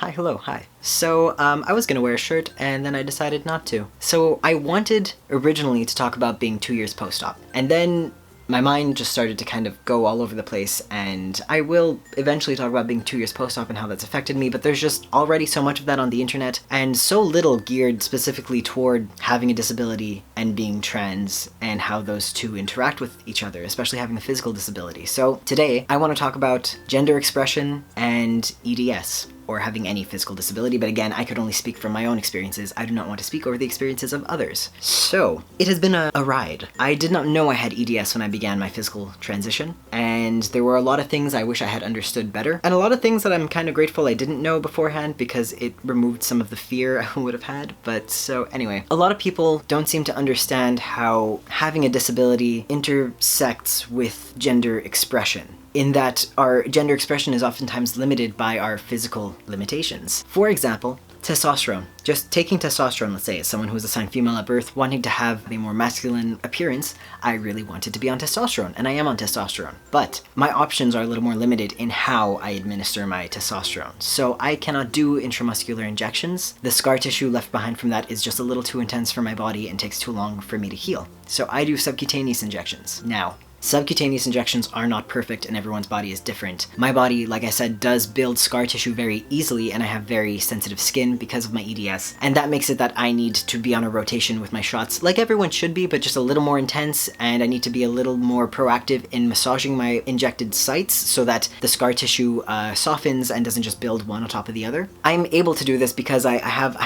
Hi, hello, hi. So, I was gonna wear a shirt, and then I decided not to. So, I wanted originally to talk about being 2 years post-op, and then my mind just started to kind of go all over the place, and I will eventually talk about being 2 years post-op and how that's affected me, but there's just already so much of that on the internet, and so little geared specifically toward having a disability and being trans, and how those two interact with each other, especially having the physical disability. So today, I want to talk about gender expression and EDS, or having any physical disability, but again, I could only speak from my own experiences. I do not want to speak over the experiences of others. So, it has been a ride. I did not know I had EDS when I began my physical transition, and there were a lot of things I wish I had understood better, and a lot of things that I'm kind of grateful I didn't know beforehand because it removed some of the fear I would have had. But so anyway, a lot of people don't seem to understand how having a disability intersects with gender expression, in that our gender expression is oftentimes limited by our physical limitations. For example, testosterone. Just taking testosterone, let's say, as someone who was assigned female at birth, wanting to have a more masculine appearance, I really wanted to be on testosterone, and I am on testosterone. But my options are a little more limited in how I administer my testosterone. So I cannot do intramuscular injections. The scar tissue left behind from that is just a little too intense for my body and takes too long for me to heal. So I do subcutaneous injections. Now, subcutaneous injections are not perfect and everyone's body is different. My body, like I said, does build scar tissue very easily, and I have very sensitive skin because of my EDS, and that makes it that I need to be on a rotation with my shots, like everyone should be, but just a little more intense, and I need to be a little more proactive in massaging my injected sites so that the scar tissue softens and doesn't just build one on top of the other. I'm able to do this because I have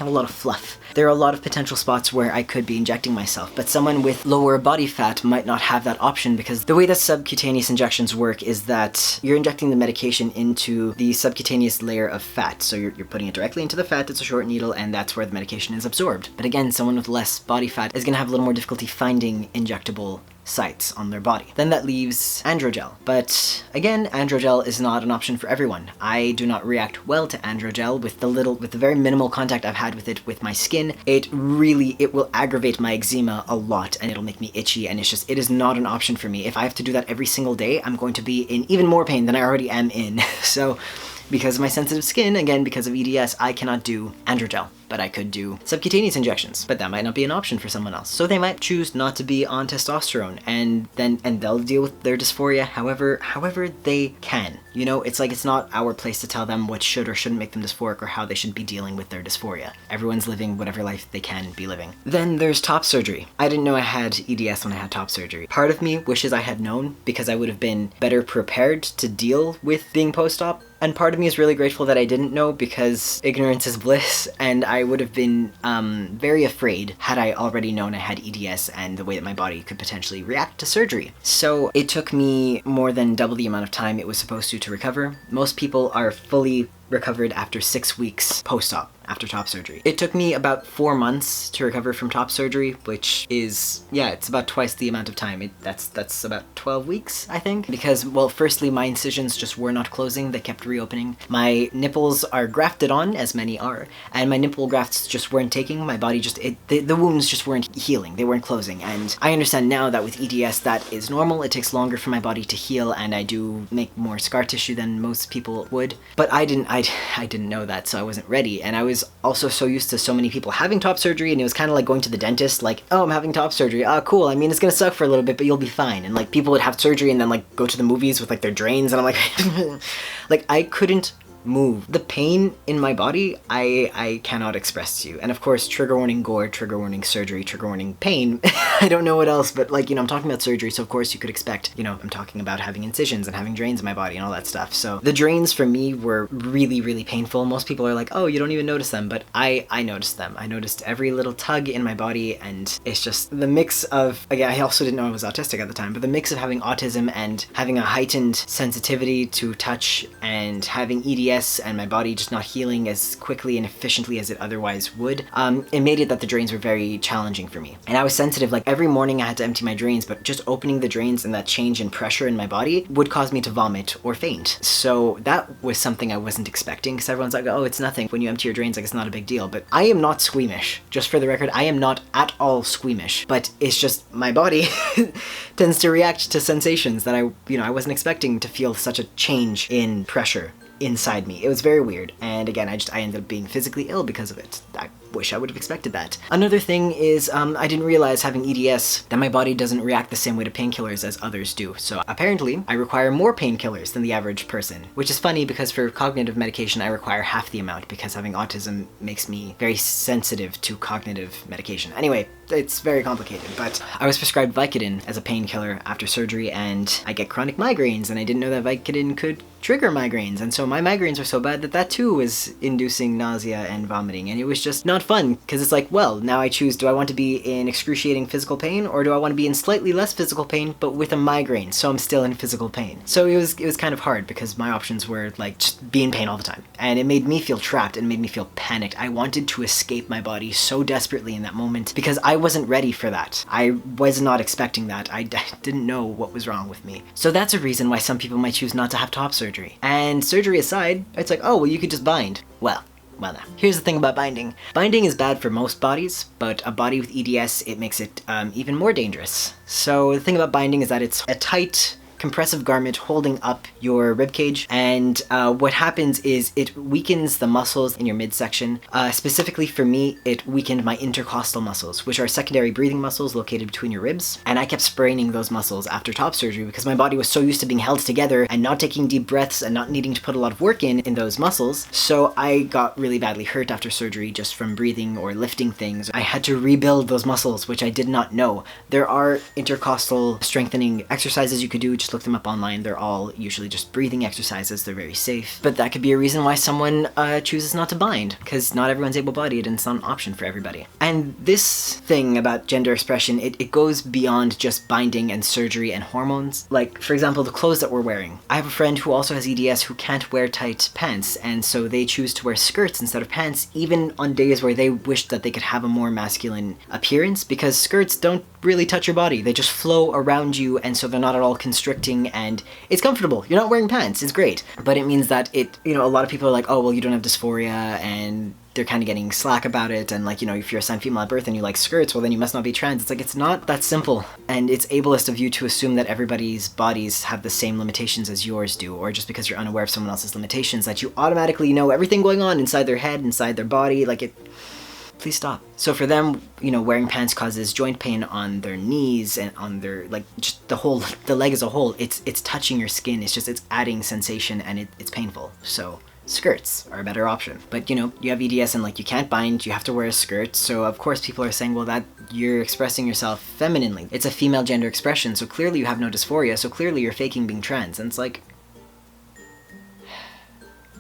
a lot of fluff. There are a lot of potential spots where I could be injecting myself, but someone with lower body fat might not have that option, because the way that subcutaneous injections work is that you're injecting the medication into the subcutaneous layer of fat. So you're putting it directly into the fat, it's a short needle, and that's where the medication is absorbed. But again, someone with less body fat is going to have a little more difficulty finding injectable sites on their body. Then that leaves androgel. But again, androgel is not an option for everyone. I do not react well to androgel with the very minimal contact I've had with it with my skin. It will aggravate my eczema a lot, and it'll make me itchy, and it is not an option for me. If I have to do that every single day, I'm going to be in even more pain than I already am in. So, because of my sensitive skin, again, because of EDS, I cannot do androgel, but I could do subcutaneous injections, but that might not be an option for someone else. So they might choose not to be on testosterone, and they'll deal with their dysphoria however they can. You know, it's like, it's not our place to tell them what should or shouldn't make them dysphoric or how they should be dealing with their dysphoria. Everyone's living whatever life they can be living. Then there's top surgery. I didn't know I had EDS when I had top surgery. Part of me wishes I had known, because I would have been better prepared to deal with being post-op. And part of me is really grateful that I didn't know, because ignorance is bliss, and I would have been very afraid had I already known I had EDS and the way that my body could potentially react to surgery. So it took me more than double the amount of time it was supposed to recover. Most people are fully recovered after 6 weeks post-op, after top surgery. It took me about 4 months to recover from top surgery, which is, yeah, it's about twice the amount of time. That's about 12 weeks, I think. Because, well, firstly, my incisions just were not closing, they kept reopening. My nipples are grafted on, as many are, and my nipple grafts just weren't taking. My body just, the wounds just weren't healing, they weren't closing. And I understand now that with EDS that is normal, it takes longer for my body to heal, and I do make more scar tissue than most people would. But I didn't know that, so I wasn't ready, and I was also so used to so many people having top surgery, and it was kind of like going to the dentist, like, oh, I'm having top surgery, cool, I mean, it's gonna suck for a little bit, but you'll be fine. And like, people would have surgery and then like go to the movies with like their drains, and I'm like, like, I couldn't move. The pain in my body, I cannot express to you. And of course, trigger warning gore, trigger warning surgery, trigger warning pain. I don't know what else, but like, you know, I'm talking about surgery, so of course you could expect, you know, I'm talking about having incisions and having drains in my body and all that stuff. So the drains for me were really, really painful. Most people are like, oh, you don't even notice them, but I noticed them. I noticed every little tug in my body, and it's just the mix of, again, I also didn't know I was autistic at the time, but the mix of having autism and having a heightened sensitivity to touch and having EDS and my body just not healing as quickly and efficiently as it otherwise would, it made it that the drains were very challenging for me. And I was sensitive, like every morning I had to empty my drains, but just opening the drains and that change in pressure in my body would cause me to vomit or faint. So that was something I wasn't expecting, because everyone's like, oh, it's nothing. When you empty your drains, like, it's not a big deal. But I am not squeamish. Just for the record, I am not at all squeamish, but it's just my body tends to react to sensations that I wasn't expecting to feel such a change in pressure inside me. It was very weird. And again, I ended up being physically ill because of it. I wish I would have expected that. Another thing is I didn't realize having EDS that my body doesn't react the same way to painkillers as others do. So apparently I require more painkillers than the average person, which is funny because for cognitive medication I require half the amount because having autism makes me very sensitive to cognitive medication. Anyway, it's very complicated, but I was prescribed Vicodin as a painkiller after surgery, and I get chronic migraines, and I didn't know that Vicodin could trigger migraines, and so my migraines were so bad that that too was inducing nausea and vomiting, and it was just not fun, because it's like, well, now I choose, do I want to be in excruciating physical pain, or do I want to be in slightly less physical pain, but with a migraine, so I'm still in physical pain? So it was kind of hard, because my options were like, just be in pain all the time, and it made me feel trapped, and made me feel panicked. I wanted to escape my body so desperately in that moment, because I wasn't ready for that. I was not expecting that. I didn't know what was wrong with me. So that's a reason why some people might choose not to have top surgery. And surgery aside, it's like, oh, well, you could just bind. Well, now, here's the thing about binding. Binding is bad for most bodies, but a body with EDS, it makes it even more dangerous. So the thing about binding is that it's a tight, compressive garment holding up your ribcage, and what happens is it weakens the muscles in your midsection. Specifically for me, it weakened my intercostal muscles, which are secondary breathing muscles located between your ribs, and I kept spraining those muscles after top surgery because my body was so used to being held together and not taking deep breaths and not needing to put a lot of work in those muscles. So I got really badly hurt after surgery just from breathing or lifting things. I had to rebuild those muscles, which I did not know. There are intercostal strengthening exercises you could do. Just look them up online. They're all usually just breathing exercises. They're very safe. But that could be a reason why someone chooses not to bind, because not everyone's able-bodied and it's not an option for everybody. And this thing about gender expression, it goes beyond just binding and surgery and hormones. Like, for example, the clothes that we're wearing. I have a friend who also has EDS who can't wear tight pants, and so they choose to wear skirts instead of pants, even on days where they wish that they could have a more masculine appearance, because skirts don't really touch your body. They just flow around you, and so they're not at all constricting, and it's comfortable. You're not wearing pants. It's great. But it means that a lot of people are like, oh, well, you don't have dysphoria, and they're kind of getting slack about it, and like, if you're a son female at birth and you like skirts, well, then you must not be trans. It's like, it's not that simple, and it's ableist of you to assume that everybody's bodies have the same limitations as yours do, or just because you're unaware of someone else's limitations, that you automatically know everything going on inside their head, inside their body. Please stop. So for them, wearing pants causes joint pain on their knees and on their, just the leg as a whole. It's touching your skin. It's adding sensation, and it's painful. So skirts are a better option. But you have EDS and you can't bind, you have to wear a skirt. So of course people are saying, well, that you're expressing yourself femininely. It's a female gender expression. So clearly you have no dysphoria. So clearly you're faking being trans. And it's like,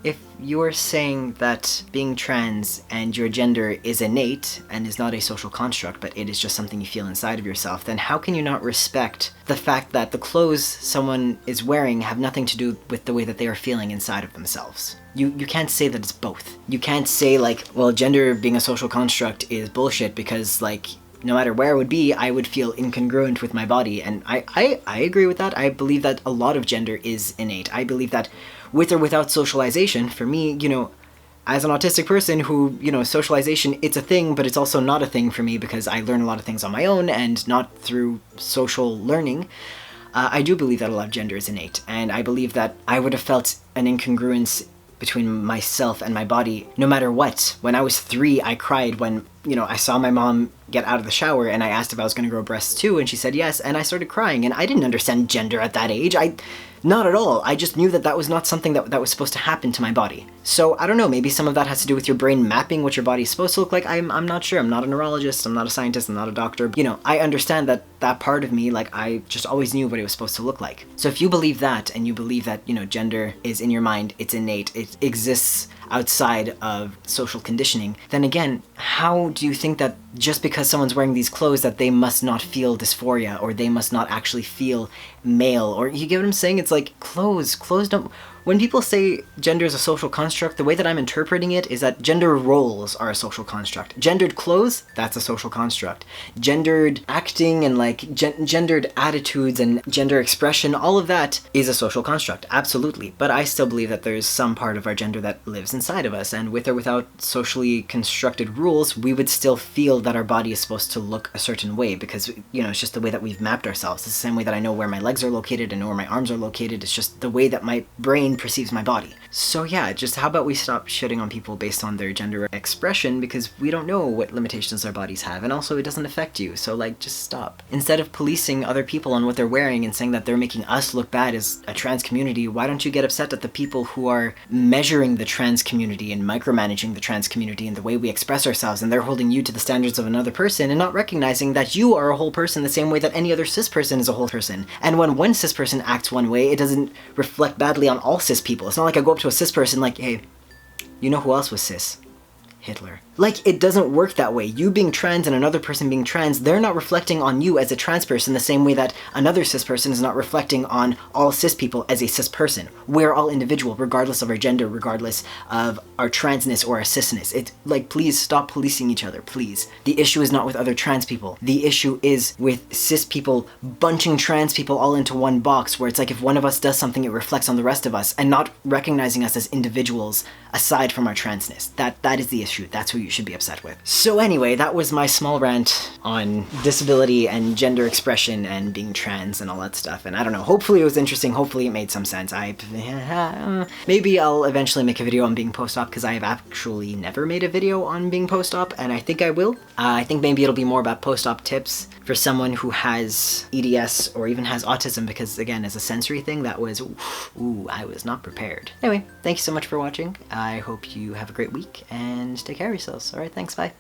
if you're saying that being trans and your gender is innate and is not a social construct, but it is just something you feel inside of yourself, then how can you not respect the fact that the clothes someone is wearing have nothing to do with the way that they are feeling inside of themselves? You can't say that it's both. You can't say well, gender being a social construct is bullshit because no matter where I would be, I would feel incongruent with my body. And I agree with that. I believe that a lot of gender is innate. I believe that with or without socialization, for me, as an autistic person who, socialization, it's a thing, but it's also not a thing for me because I learn a lot of things on my own and not through social learning. I do believe that a lot of gender is innate. And I believe that I would have felt an incongruence between myself and my body no matter what. When I was 3, I cried when, I saw my mom get out of the shower and I asked if I was going to grow breasts too, and she said yes, and I started crying, and I didn't understand gender at that age. Not at all. I just knew that was not something that was supposed to happen to my body. So I don't know, maybe some of that has to do with your brain mapping what your body is supposed to look like. I'm not sure. I'm not a neurologist, I'm not a scientist, I'm not a doctor. I understand that part of me, I just always knew what it was supposed to look like. So if you believe that, and you believe that, gender is in your mind, it's innate, it exists outside of social conditioning, then again, how do you think that just because someone's wearing these clothes that they must not feel dysphoria, or they must not actually feel male? Or you get what I'm saying? It's like clothes don't... When people say gender is a social construct, the way that I'm interpreting it is that gender roles are a social construct. Gendered clothes, that's a social construct. Gendered acting and gendered attitudes and gender expression, all of that is a social construct, absolutely. But I still believe that there's some part of our gender that lives inside of us, and with or without socially constructed rules, we would still feel that our body is supposed to look a certain way because, it's just the way that we've mapped ourselves. It's the same way that I know where my legs are located and know where my arms are located. It's just the way that my brain brain perceives my body. So yeah, just how about we stop shitting on people based on their gender expression, because we don't know what limitations our bodies have, and also it doesn't affect you, so like, just stop. Instead of policing other people on what they're wearing and saying that they're making us look bad as a trans community, why don't you get upset at the people who are measuring the trans community and micromanaging the trans community and the way we express ourselves, and they're holding you to the standards of another person and not recognizing that you are a whole person the same way that any other cis person is a whole person. And when one cis person acts one way, it doesn't reflect badly on all cis people. It's not like I go up to a cis person like, hey, you know who else was cis? Hitler. Like, it doesn't work that way. You being trans and another person being trans, they're not reflecting on you as a trans person the same way that another cis person is not reflecting on all cis people as a cis person. We're all individual, regardless of our gender, regardless of our transness or our cisness. It's like, please stop policing each other, please. The issue is not with other trans people. The issue is with cis people bunching trans people all into one box, where it's like if one of us does something, it reflects on the rest of us, and not recognizing us as individuals aside from our transness. That is the issue. That's who you should be upset with. So anyway, that was my small rant on disability and gender expression and being trans and all that stuff. And I don't know, hopefully it was interesting, hopefully it made some sense. Maybe I'll eventually make a video on being post-op, because I have actually never made a video on being post-op, and I think I will. I think maybe it'll be more about post-op tips for someone who has EDS or even has autism, because again, as a sensory thing, that was, ooh, I was not prepared. Anyway, thank you so much for watching. I hope you have a great week and take care of yourselves. All right, thanks, bye.